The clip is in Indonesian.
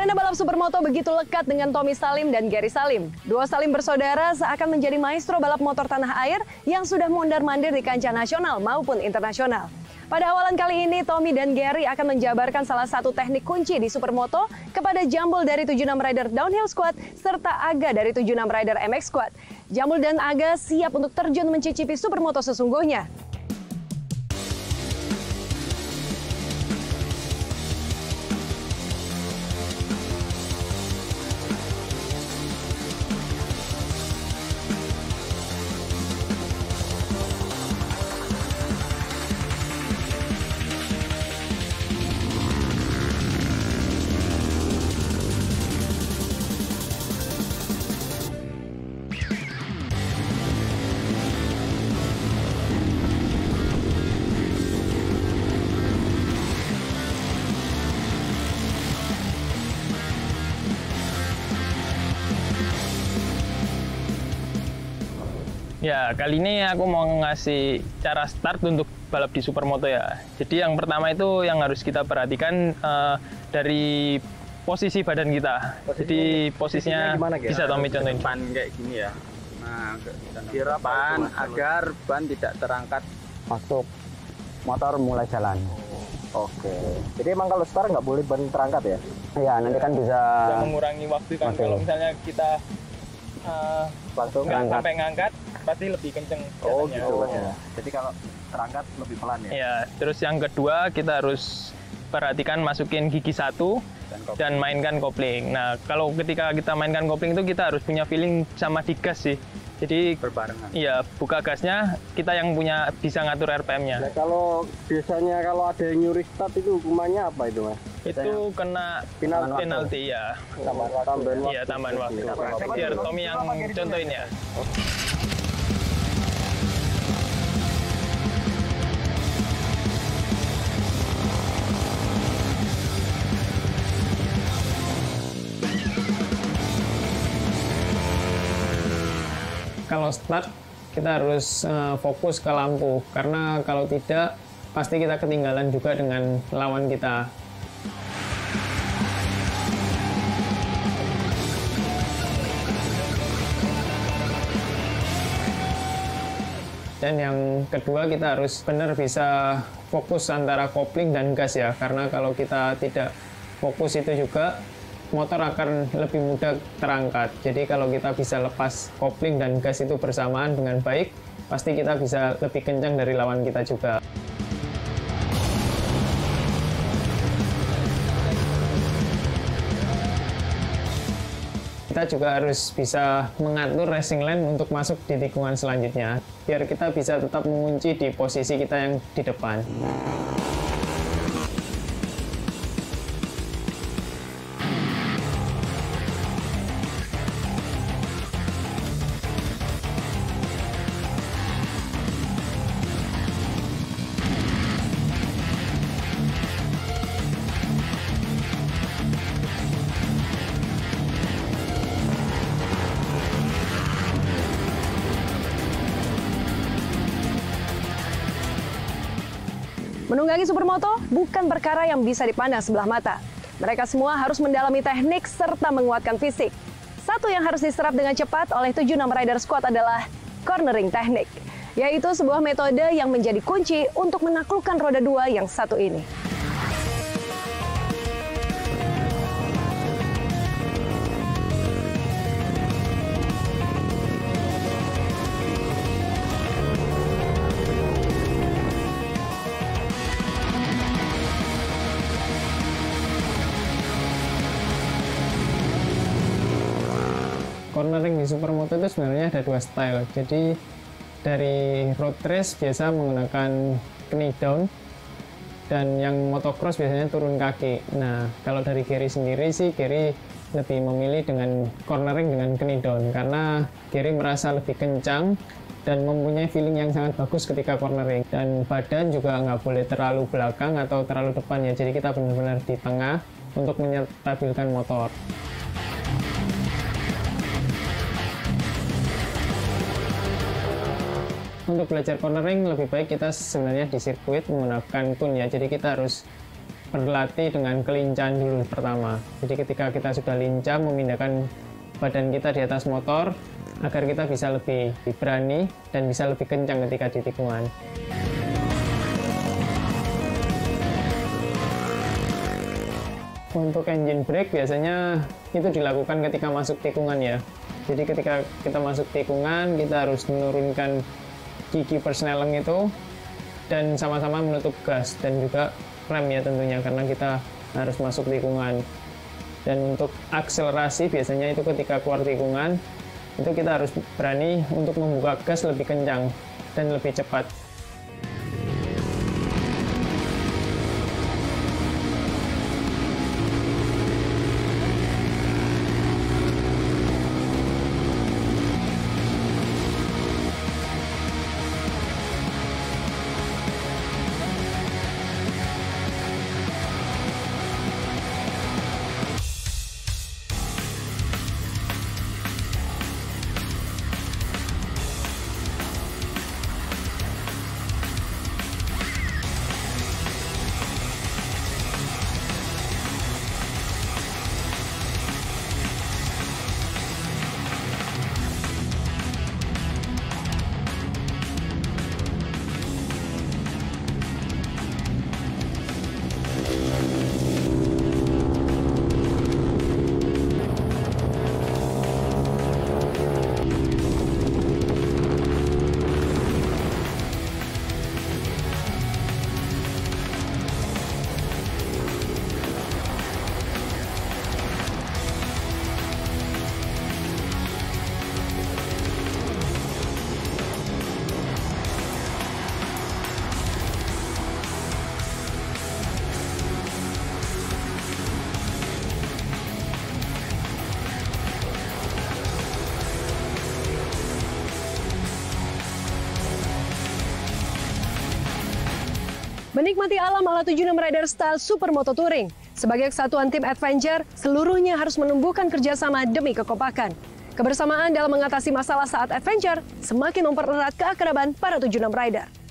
Arena balap supermoto begitu lekat dengan Tommy Salim dan Gary Salim. Dua Salim bersaudara seakan menjadi maestro balap motor tanah air yang sudah mondar-mandir di kancah nasional maupun internasional. Pada awalan kali ini, Tommy dan Gary akan menjabarkan salah satu teknik kunci di supermoto kepada Jambul dari 76 Rider Downhill Squad serta Aga dari 76 Rider MX Squad. Jambul dan Aga siap untuk terjun mencicipi supermoto sesungguhnya. Ya, kali ini aku mau ngasih cara start untuk balap di supermoto ya. Jadi yang pertama itu yang harus kita perhatikan dari posisi badan kita. Jadi posisinya bisa Tommy contohin. Ban kayak gini ya. Nah, kira ban agar ban tidak terangkat masuk motor mulai jalan. Oke. Jadi emang kalau start nggak boleh ban terangkat ya? Iya, nanti kan bisa mengurangi waktu kan. Kalau misalnya kita langsung sampai ngangkat pasti lebih kenceng. Oh gitu ya. Jadi kalau terangkat lebih pelan ya? Ya, terus yang kedua kita harus perhatikan masukin gigi satu dan mainkan kopling. Nah, kalau ketika kita mainkan kopling itu kita harus punya feeling sama di gas sih. Jadi berbarengan. Iya, buka gasnya kita yang punya bisa ngatur RPM-nya. Nah, kalau biasanya kalau ada yang nyuri start itu hukumannya apa itu, Mas? Itu kena penalti ya. Tambahan waktu. Iya, tambahan waktu. Biar Tommy yang contohin ya. Kalau start kita harus fokus ke lampu karena kalau tidak pasti kita ketinggalan juga dengan lawan kita. Dan yang kedua kita harus benar bisa fokus antara kopling dan gas ya, karena kalau kita tidak fokus itu juga motor akan lebih mudah terangkat. Jadi kalau kita bisa lepas kopling dan gas itu bersamaan dengan baik, pasti kita bisa lebih kencang dari lawan kita juga. Kita juga harus bisa mengatur racing line untuk masuk di tikungan selanjutnya, biar kita bisa tetap mengunci di posisi kita yang di depan. Menunggangi supermoto bukan perkara yang bisa dipandang sebelah mata. Mereka semua harus mendalami teknik serta menguatkan fisik. Satu yang harus diserap dengan cepat oleh 76 Rider Squad adalah cornering teknik, yaitu sebuah metode yang menjadi kunci untuk menaklukkan roda dua yang satu ini. Cornering di supermoto itu sebenarnya ada dua style. Jadi dari road race biasa menggunakan knee down, dan yang motocross biasanya turun kaki. Nah, kalau dari Gary sendiri sih, Gary lebih memilih dengan cornering dengan knee down karena Gary merasa lebih kencang dan mempunyai feeling yang sangat bagus ketika cornering. Dan badan juga nggak boleh terlalu belakang atau terlalu depan ya. Jadi kita benar-benar di tengah untuk menstabilkan motor. Untuk belajar cornering lebih baik kita sebenarnya di sirkuit menggunakan tune ya. Jadi kita harus berlatih dengan kelincahan dulu pertama. Jadi ketika kita sudah lincah memindahkan badan kita di atas motor, agar kita bisa lebih berani dan bisa lebih kencang ketika di tikungan. Untuk engine brake biasanya itu dilakukan ketika masuk tikungan ya. Jadi ketika kita masuk tikungan, kita harus menurunkan gigi persneleng itu dan sama-sama menutup gas dan juga rem ya tentunya, karena kita harus masuk tikungan. Dan untuk akselerasi biasanya itu ketika keluar tikungan, itu kita harus berani untuk membuka gas lebih kencang dan lebih cepat. Menikmati alam ala 76 Rider Style Supermoto Touring. Sebagai kesatuan tim adventure, seluruhnya harus menumbuhkan kerjasama demi kekompakan. Kebersamaan dalam mengatasi masalah saat adventure semakin mempererat keakraban para 76 Rider.